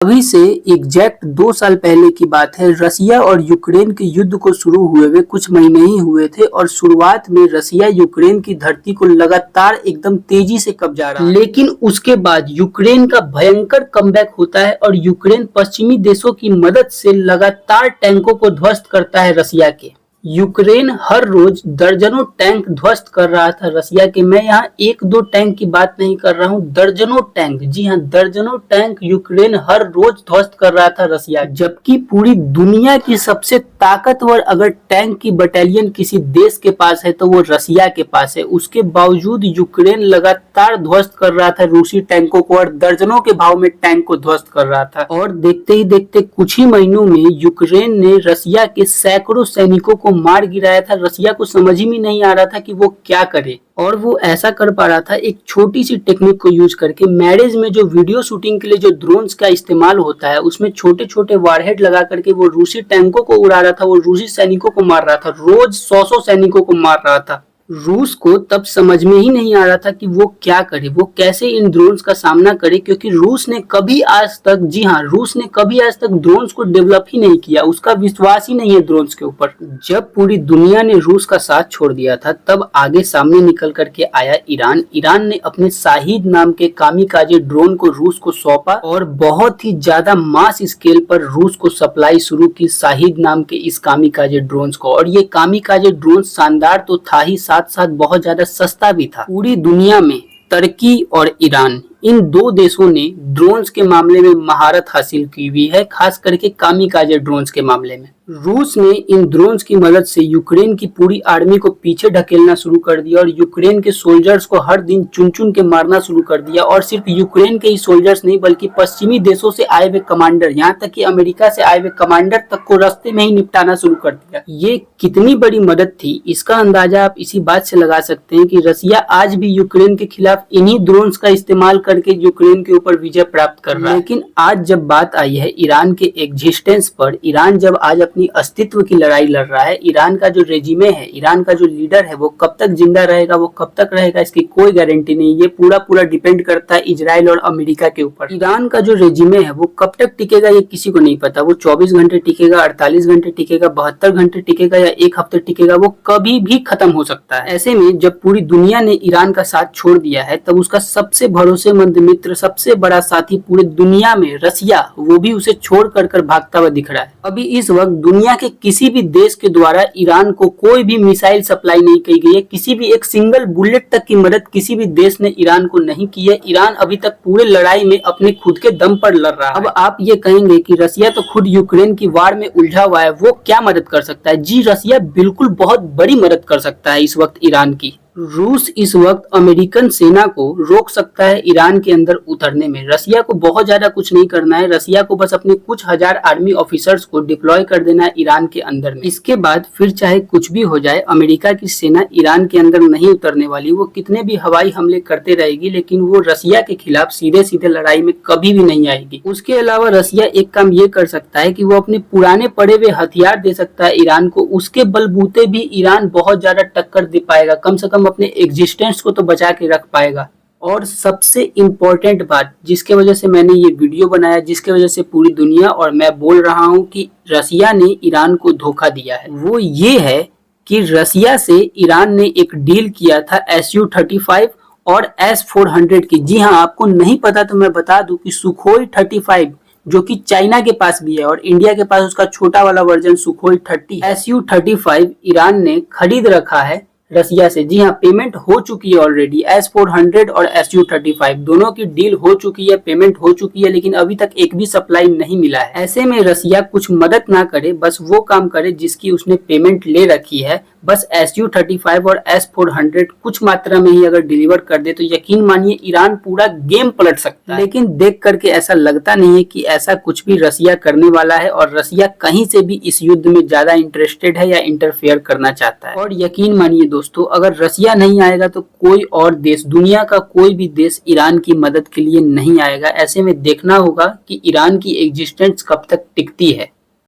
अभी से एग्जैक्ट 2 साल पहले की बात है। रसिया और यूक्रेन के युद्ध को शुरू हुए हुए कुछ महीने ही हुए थे और शुरुआत में रसिया यूक्रेन की धरती को लगातार एकदम तेजी से कब्जा रहा, लेकिन उसके बाद यूक्रेन का भयंकर कमबैक होता है और यूक्रेन पश्चिमी देशों की मदद से लगातार टैंकों को ध्वस्त करता है रसिया के। यूक्रेन हर रोज दर्जनों टैंक ध्वस्त कर रहा था रसिया के। मैं यहाँ 1-2 टैंक की बात नहीं कर रहा हूँ, दर्जनों टैंक, जी हाँ दर्जनों टैंक यूक्रेन हर रोज ध्वस्त कर रहा था रसिया। जबकि पूरी दुनिया की सबसे ताकतवर अगर टैंक की बटालियन किसी देश के पास है तो वो रसिया के पास है। उसके बावजूद यूक्रेन लगातार ध्वस्त कर रहा था रूसी टैंकों को और दर्जनों के भाव में टैंक को ध्वस्त कर रहा था। और देखते ही देखते कुछ ही महीनों में यूक्रेन ने रसिया के सैकड़ों सैनिकों को मार गिराया था। रसिया को समझ ही में नहीं आ रहा था कि वो क्या करे, और वो ऐसा कर पा रहा था एक छोटी सी टेक्निक को यूज करके। मैरिज में जो वीडियो शूटिंग के लिए जो ड्रोन्स का इस्तेमाल होता है उसमें छोटे छोटे वारहेड लगा करके वो रूसी टैंकों को उड़ा रहा था, वो रूसी सैनिकों को मार रहा था, रोज 100 सैनिकों को मार रहा था। रूस को तब समझ में ही नहीं आ रहा था कि वो क्या करे, वो कैसे इन ड्रोन्स का सामना करे, क्योंकि रूस ने कभी आज तक, जी हाँ रूस ने कभी आज तक ड्रोन्स को डेवलप ही नहीं किया, उसका विश्वास ही नहीं है ड्रोन्स के ऊपर। जब पूरी दुनिया ने रूस का साथ छोड़ दिया था तब आगे सामने निकल करके आया ईरान। ईरान ने अपने शाहिद नाम के कामिकाजे ड्रोन को रूस को सौंपा और बहुत ही ज्यादा मास स्केल पर रूस को सप्लाई शुरू की शाहिद नाम के इस कामिकाजे ड्रोन्स को। और ये कामिकाजे ड्रोन शानदार तो था ही, साथ साथ बहुत ज्यादा सस्ता भी था। पूरी दुनिया में तुर्की और ईरान, इन दो देशों ने ड्रोन्स के मामले में महारत हासिल की हुई है, खास करके कामिकाजे ड्रोन्स के मामले में। रूस ने इन ड्रोन्स की मदद से यूक्रेन की पूरी आर्मी को पीछे ढकेलना शुरू कर दिया और यूक्रेन के सोल्जर्स को हर दिन चुन चुन के मारना शुरू कर दिया। और सिर्फ यूक्रेन के ही सोल्जर्स नहीं बल्कि पश्चिमी देशों से आए हुए कमांडर, यहाँ तक कि अमेरिका से आए हुए कमांडर तक को रास्ते में ही निपटाना शुरू कर दिया। ये कितनी बड़ी मदद थी इसका अंदाजा आप इसी बात से लगा सकते हैं कि रसिया आज भी यूक्रेन के खिलाफ इन्हीं ड्रोन्स का इस्तेमाल करके यूक्रेन के ऊपर विजय प्राप्त कर रहा है। लेकिन आज जब बात आई है ईरान के एग्जिस्टेंस पर, ईरान जब आज अपनी अस्तित्व की लड़ाई लड़ रहा है, ईरान का जो रेजिमे है, ईरान का जो लीडर है वो कब तक जिंदा रहेगा, वो कब तक रहेगा इसकी कोई गारंटी नहीं। ये पूरा डिपेंड करता है इजराइल और अमेरिका के ऊपर। ईरान का जो रेजिमे है वो कब तक टिकेगा ये किसी को नहीं पता। वो 24 घंटे टिकेगा, 48 घंटे टिकेगा, 72 घंटे टिकेगा या 1 हफ्ते टिकेगा, वो कभी भी खत्म हो सकता है। ऐसे में जब पूरी दुनिया ने ईरान का साथ छोड़ दिया है तब उसका सबसे भरोसेमंद मित्र, सबसे बड़ा साथी पूरी दुनिया में रसिया, वो भी उसे छोड़ कर भागता हुआ दिख रहा है। अभी इस वक्त दुनिया के किसी भी देश के द्वारा ईरान को कोई भी मिसाइल सप्लाई नहीं की गई है, किसी भी एक सिंगल बुलेट तक की मदद किसी भी देश ने ईरान को नहीं की है। ईरान अभी तक पूरे लड़ाई में अपने खुद के दम पर लड़ रहा है। अब आप ये कहेंगे कि रसिया तो खुद यूक्रेन की वार में उलझा हुआ है, वो क्या मदद कर सकता है? जी रसिया बिल्कुल बहुत बड़ी मदद कर सकता है इस वक्त ईरान की। रूस इस वक्त अमेरिकन सेना को रोक सकता है ईरान के अंदर उतरने में। रसिया को बहुत ज्यादा कुछ नहीं करना है, रसिया को बस अपने कुछ हजार आर्मी ऑफिसर्स को डिप्लॉय कर देना है ईरान के अंदर में। इसके बाद फिर चाहे कुछ भी हो जाए, अमेरिका की सेना ईरान के अंदर नहीं उतरने वाली। वो कितने भी हवाई हमले करते रहेगी लेकिन वो रसिया के खिलाफ सीधे सीधे लड़ाई में कभी भी नहीं आएगी। उसके अलावा रसिया एक काम ये कर सकता है कि वो अपने पुराने पड़े हुए हथियार दे सकता है ईरान को। उसके बलबूते भी ईरान बहुत ज्यादा टक्कर दे पाएगा, कम से कम अपने एग्जिस्टेंस को तो बचा के रख पाएगा। और सबसे इम्पोर्टेंट बात जिसके वजह से मैंने ये वीडियो बनाया, जिसके वजह से पूरी दुनिया और मैं बोल रहा हूँ कि रसिया ने ईरान को धोखा दिया है, वो ये है कि रसिया से ईरान ने एक डील किया था Su-35 और S-400 की। जी हाँ, आपको नहीं पता तो मैं बता दूं कि सुखोई 35 जो कि चाइना के पास भी है और इंडिया के पास उसका छोटा वाला वर्जन सुखोई 30, Su-35 ईरान ने खरीद रखा है रसिया से। जी हाँ, पेमेंट हो चुकी है ऑलरेडी। S-400 और Su-35 दोनों की डील हो चुकी है, पेमेंट हो चुकी है, लेकिन अभी तक एक भी सप्लाई नहीं मिला है। ऐसे में रसिया कुछ मदद ना करे, बस वो काम करे जिसकी उसने पेमेंट ले रखी है। बस Su-35 और S-400 कुछ मात्रा में ही अगर डिलीवर कर दे तो यकीन मानिए ईरान पूरा गेम पलट सकता है। लेकिन देख करके ऐसा लगता नहीं है कि ऐसा कुछ भी रसिया करने वाला है और रसिया कहीं से भी इस युद्ध में ज्यादा इंटरेस्टेड है या इंटरफेयर करना चाहता है। और यकीन मानिए दोस्तों, अगर रसिया नहीं आएगा तो कोई और देश, दुनिया का कोई भी देश ईरान की मदद के लिए नहीं आएगा। ऐसे में देखना होगा कि ईरान की एग्जिस्टेंस कब तक टिकती है।